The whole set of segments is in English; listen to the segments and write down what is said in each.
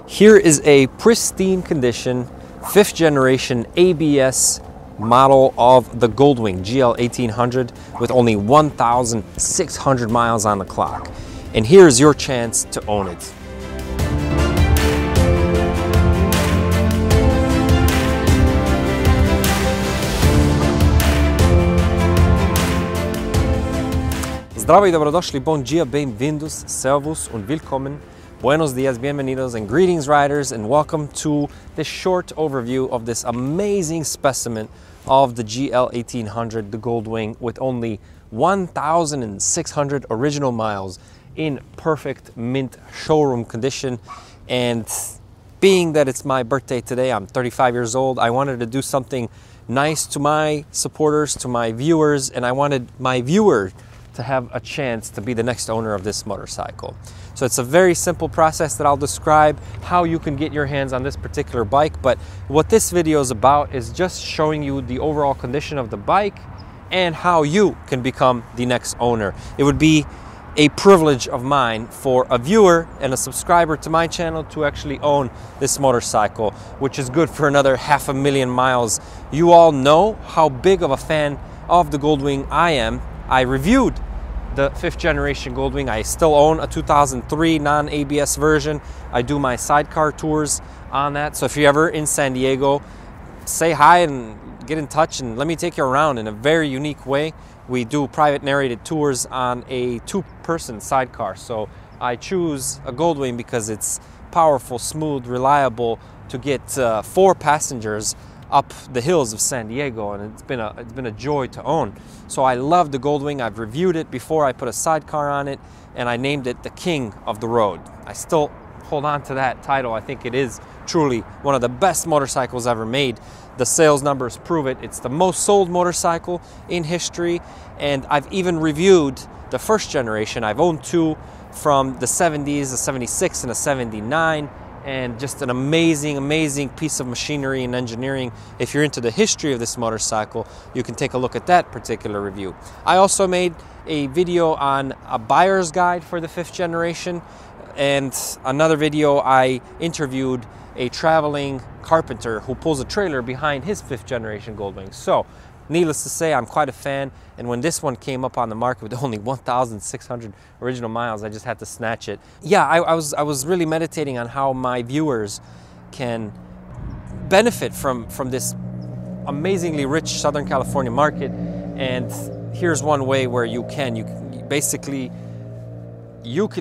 Here is a pristine condition, 5th generation ABS model of the GoldWing GL1800 with only 1,600 miles on the clock. And here's your chance to own it. Zdravo I dobrodošli, bon dia, bem-vindos, servus und willkommen. Buenos dias, bienvenidos, and greetings riders, and welcome to this short overview of this amazing specimen of the GL1800, the GoldWing, with only 1,600 original miles in perfect mint showroom condition. And being that it's my birthday today, I'm 35 years old, I wanted to do something nice to my supporters, to my viewers, and I wanted my viewer to have a chance to be the next owner of this motorcycle. So it's a very simple process that I'll describe how you can get your hands on this particular bike, but what this video is about is just showing you the overall condition of the bike and how you can become the next owner. It would be a privilege of mine for a viewer and a subscriber to my channel to actually own this motorcycle, which is good for another 500,000 miles. You all know how big of a fan of the GoldWing I am. I reviewed the 5th generation GoldWing. I still own a 2003 non-ABS version. I do my sidecar tours on that. So if you're ever in San Diego, say hi and get in touch and let me take you around in a very unique way. We do private narrated tours on a 2-person sidecar. So I choose a GoldWing because it's powerful, smooth, reliable to get 4 passengers up the hills of San Diego, and it's been a joy to own. So I love the GoldWing. I've reviewed it before. I put a sidecar on it, and I named it the King of the Road. I still hold on to that title. I think it is truly one of the best motorcycles ever made. The sales numbers prove it. It's the most sold motorcycle in history, and I've even reviewed the 1st generation. I've owned 2 from the 70s, a 76 and a 79. And just an amazing piece of machinery and engineering. If you're into the history of this motorcycle, you can take a look at that particular review. I also made a video on a buyer's guide for the 5th generation, and another video I interviewed a traveling carpenter who pulls a trailer behind his 5th generation GoldWing. So needless to say, I'm quite a fan, and when this one came up on the market with only 1,600 original miles, I just had to snatch it. Yeah, I was really meditating on how my viewers can benefit from this amazingly rich Southern California market, and here's one way where you can basically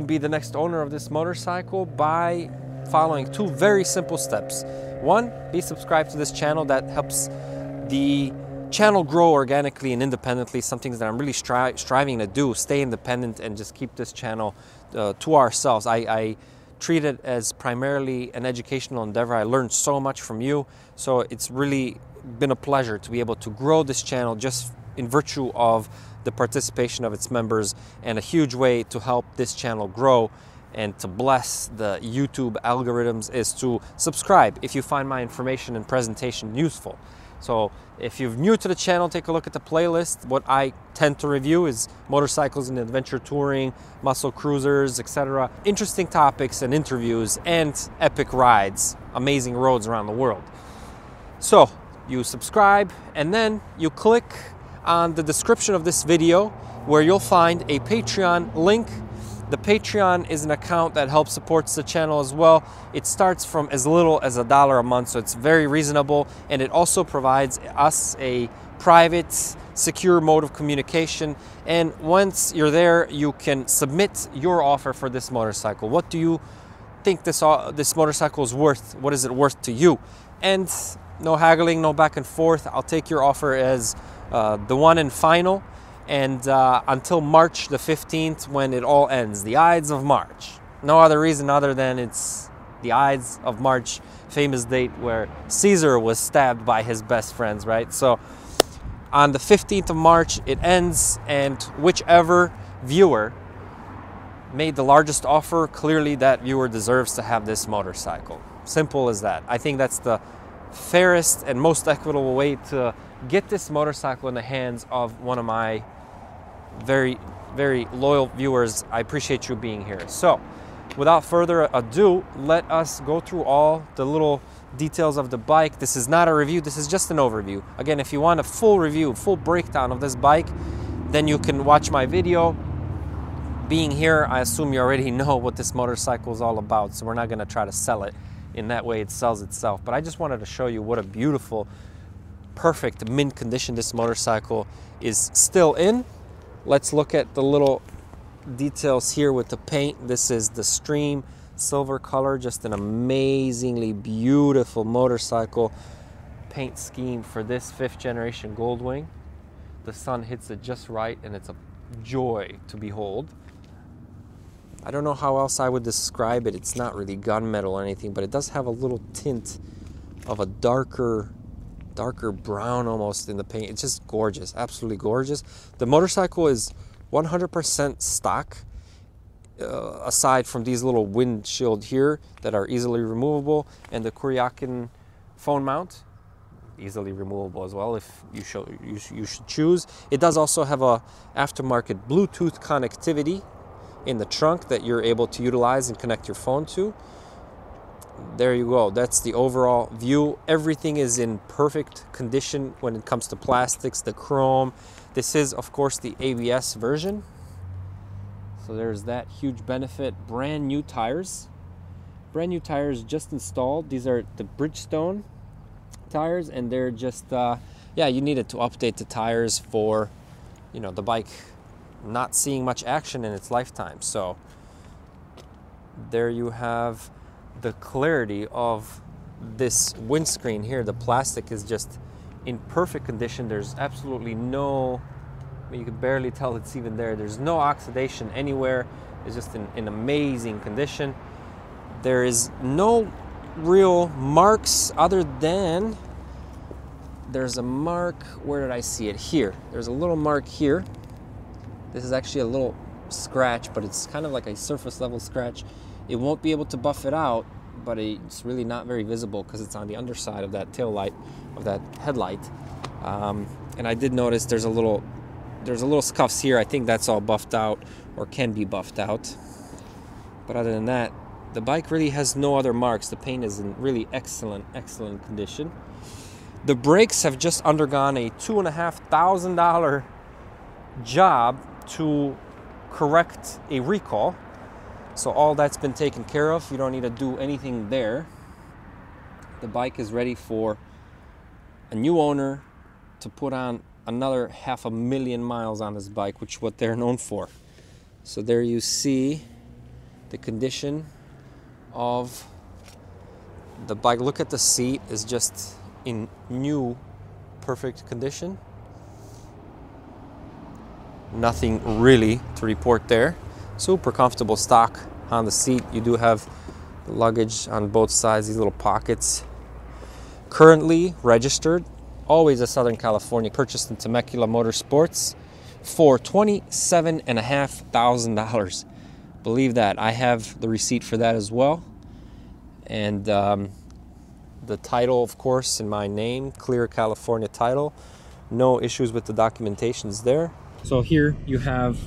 be the next owner of this motorcycle by following 2 very simple steps. 1, be subscribed to this channel. That helps the channel grow organically and independently, something that I'm really striving to do, stay independent and just keep this channel to ourselves. I treat it as primarily an educational endeavor. I learned so much from you, so it's really been a pleasure to be able to grow this channel just in virtue of the participation of its members, and a huge way to help this channel grow and to bless the YouTube algorithms is to subscribe if you find my information and presentation useful. So if you're new to the channel, take a look at the playlist. What I tend to review is motorcycles and adventure touring, muscle cruisers, etc. Interesting topics and interviews and epic rides, amazing roads around the world. So you subscribe, and then you click on the description of this video where you'll find a Patreon link. The Patreon is an account that helps support the channel as well. It starts from as little as $1 a month, so it's very reasonable, and it also provides us a private, secure mode of communication. And once you're there, you can submit your offer for this motorcycle. What do you think this motorcycle is worth? What is it worth to you? And no haggling, no back and forth. I'll take your offer as the one and final. And until March the 15th, when it all ends, the Ides of March. No other reason other than it's the Ides of March, famous date where Caesar was stabbed by his best friends, right? So on the 15th of March, it ends, and whichever viewer made the largest offer, clearly that viewer deserves to have this motorcycle. Simple as that. I think that's the fairest and most equitable way to get this motorcycle in the hands of one of my very loyal viewers. I appreciate you being here. So without further ado, let us go through all the little details of the bike. This is not a review, this is just an overview. Again, if you want a full review, full breakdown of this bike, then you can watch my video. Being here, I assume you already know what this motorcycle is all about, so we're not going to try to sell it in that way it sells itself. But I just wanted to show you what a beautiful, perfect mint condition this motorcycle is still in. Let's look at the little details here with the paint. This is the Stream silver color, just an amazingly beautiful motorcycle paint scheme for this 5th generation Goldwing. The sun hits it just right and it's a joy to behold. I don't know how else I would describe it. It's not really gunmetal or anything, but it does have a little tint of a darker brown almost in the paint. It's just gorgeous, absolutely gorgeous. The motorcycle is 100% stock, aside from these little windshield here that are easily removable, and the Kuryakin phone mount, easily removable as well if you should choose. It does also have a aftermarket Bluetooth connectivity in the trunk that you're able to utilize and connect your phone to. There you go. That's the overall view. Everything is in perfect condition when it comes to plastics, the chrome. This is, of course, the ABS version. So there's that huge benefit. Brand new tires. Brand new tires just installed. These are the Bridgestone tires, and they're just, yeah, you needed to update the tires for, you know, the bike not seeing much action in its lifetime. So there you have the clarity of this windscreen here. The plastic is just in perfect condition. There's absolutely no, I mean, you can barely tell it's even there. There's no oxidation anywhere. It's just in amazing condition. There is no real marks other than there's a mark. Where did I see it? Here. There's a little mark here. This is actually a little scratch, but it's kind of like a surface level scratch. It won't be able to buff it out, but it's really not very visible because it's on the underside of that tail light, of that headlight. And I did notice there's a little scuffs here. I think that's all buffed out or can be buffed out. But other than that, the bike really has no other marks. The paint is in really excellent condition. The brakes have just undergone a $2,500 job to correct a recall. So all that's been taken care of. You don't need to do anything there. The bike is ready for a new owner to put on another 500,000 miles on this bike, which is what they're known for. So there you see the condition of the bike. Look at the seat, is just in new perfect condition. Nothing really to report there. Super comfortable stock on the seat. You do have the luggage on both sides, these little pockets. Currently registered, always a Southern California, purchased in Temecula Motorsports for $27,500. Believe that. I have the receipt for that as well. And the title, of course, in my name, clear California title. No issues with the documentations there. So here you have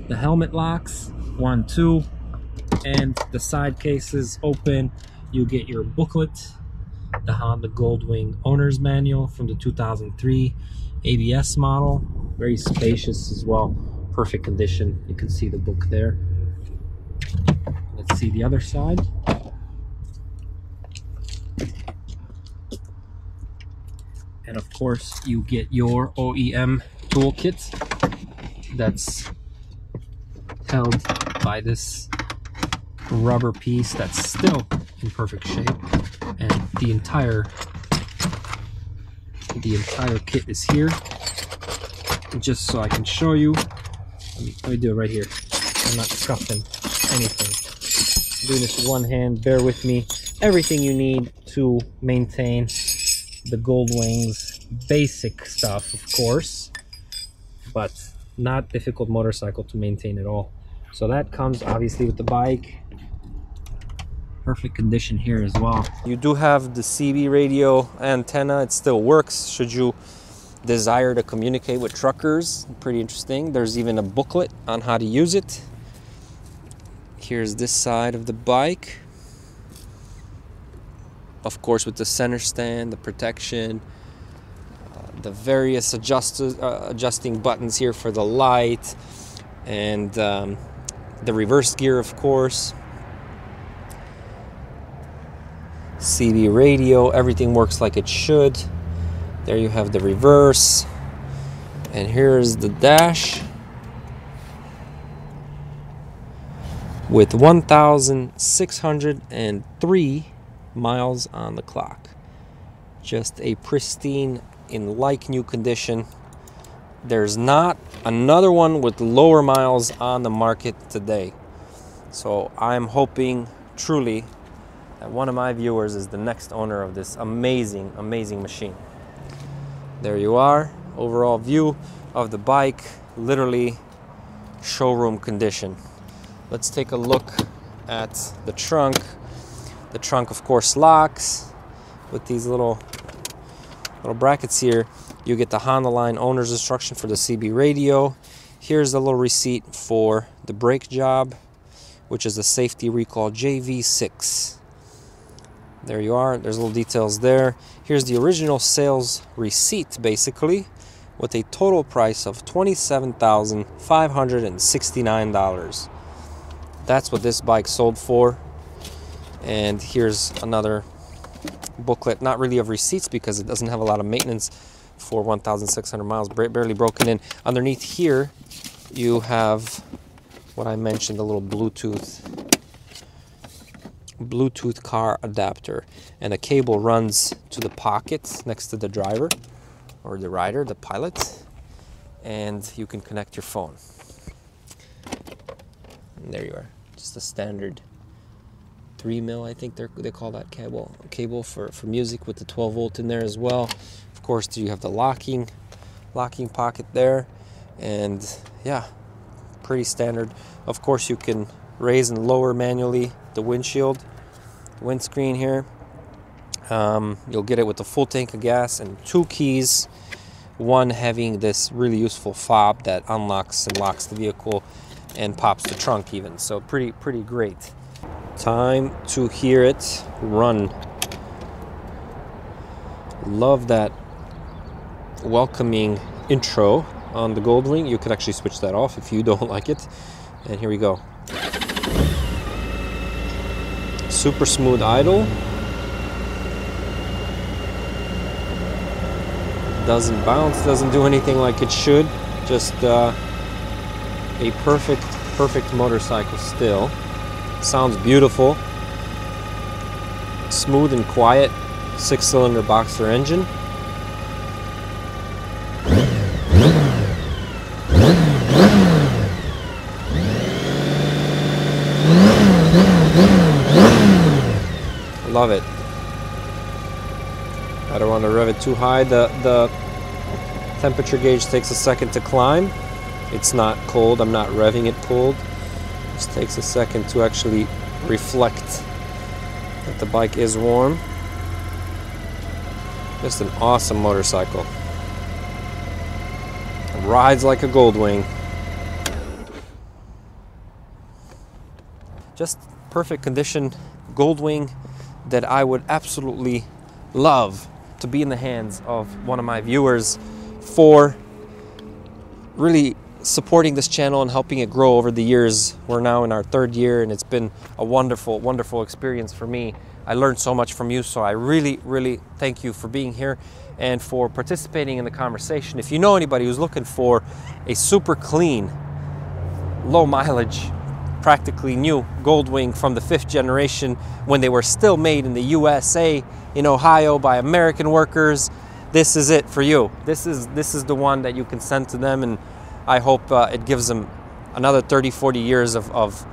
the helmet locks, 1, 2, and the side cases open. You get your booklet, the Honda GoldWing Owner's Manual from the 2003 ABS model. Very spacious as well, perfect condition. You can see the book there. Let's see the other side. And of course, you get your OEM toolkit that's held by this rubber piece that's still in perfect shape, and the entire kit is here. Just so I can show you, let me do it right here. I'm not scuffing anything. I'm doing this with one hand, bear with me. Everything you need to maintain the Goldwing's basic stuff, of course, but not difficult motorcycle to maintain at all. So that comes obviously with the bike. Perfect condition here as well. You do have the CB radio antenna. It still works should you desire to communicate with truckers. Pretty interesting. There's even a booklet on how to use it. Here's this side of the bike. Of course, with the center stand, the protection, the various adjusting buttons here for the light, and the reverse gear, of course. CB radio, everything works like it should. There you have the reverse. And here's the dash with 1,603 miles on the clock. Just a pristine, in like new condition. There's not another one with lower miles on the market today. So I'm hoping truly that one of my viewers is the next owner of this amazing, amazing machine. There you are, overall view of the bike, literally showroom condition. Let's take a look at the trunk. The trunk, of course, locks with these little brackets here. You get the Honda line owner's instruction for the CB radio. Here's a little receipt for the brake job, which is the safety recall JV6. There you are. There's little details there. Here's the original sales receipt, basically, with a total price of $27,569. That's what this bike sold for. And here's another booklet, not really of receipts because it doesn't have a lot of maintenance for 1,600 miles, barely broken in. Underneath here, you have what I mentioned, a little Bluetooth car adapter, and a cable runs to the pocket next to the driver or the rider, the pilot, and you can connect your phone. And there you are, just a standard 3mm, I think they call that cable for music, with the 12 volt in there as well. Of course, you have the locking pocket there, and yeah, pretty standard. Of course, you can raise and lower manually the windscreen here. You'll get it with a full tank of gas and 2 keys, one having this really useful fob that unlocks and locks the vehicle and pops the trunk even. So pretty great. Time to hear it run. Love that welcoming intro on the GoldWing. You could actually switch that off if you don't like it. And here we go. Super smooth idle. Doesn't bounce, doesn't do anything like it should. Just a perfect motorcycle still. Sounds beautiful. Smooth and quiet. 6-cylinder boxer engine. Love it. I don't want to rev it too high. The temperature gauge takes a second to climb. It's not cold. I'm not revving it cold. It just takes a second to actually reflect that the bike is warm. Just an awesome motorcycle. It rides like a GoldWing. Just perfect condition GoldWing that I would absolutely love to be in the hands of one of my viewers for really supporting this channel and helping it grow over the years. We're now in our 3rd year, and it's been a wonderful, wonderful experience for me. I learned so much from you, so I really thank you for being here and for participating in the conversation. If you know anybody who's looking for a super clean, low mileage, practically new GoldWing from the 5th generation, when they were still made in the USA, in Ohio, by American workers, this is it for you. This is the one that you can send to them, and I hope it gives them another 30-40 years of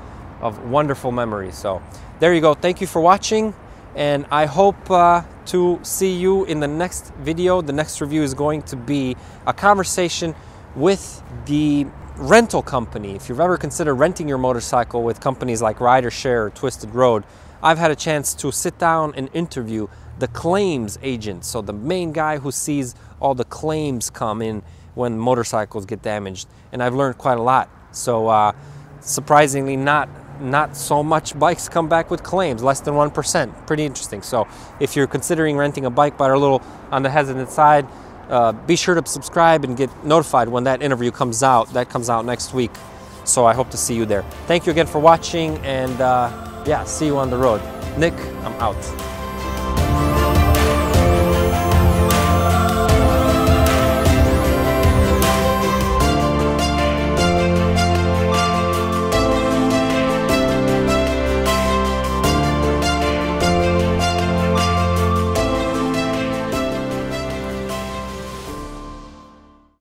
wonderful memories. So there you go. Thank you for watching, and I hope to see you in the next video. The next review is going to be a conversation with the rental company. If you've ever considered renting your motorcycle with companies like RiderShare or Twisted Road, I've had a chance to sit down and interview the claims agent, so the main guy who sees all the claims come in when motorcycles get damaged, and I've learned quite a lot. So surprisingly, not not so much bikes come back with claims, less than 1%. Pretty interesting. So if you're considering renting a bike but are a little on the hesitant side, be sure to subscribe and get notified when that interview comes out. That comes out next week. So I hope to see you there. Thank you again for watching, and yeah, see you on the road. Nick, I'm out.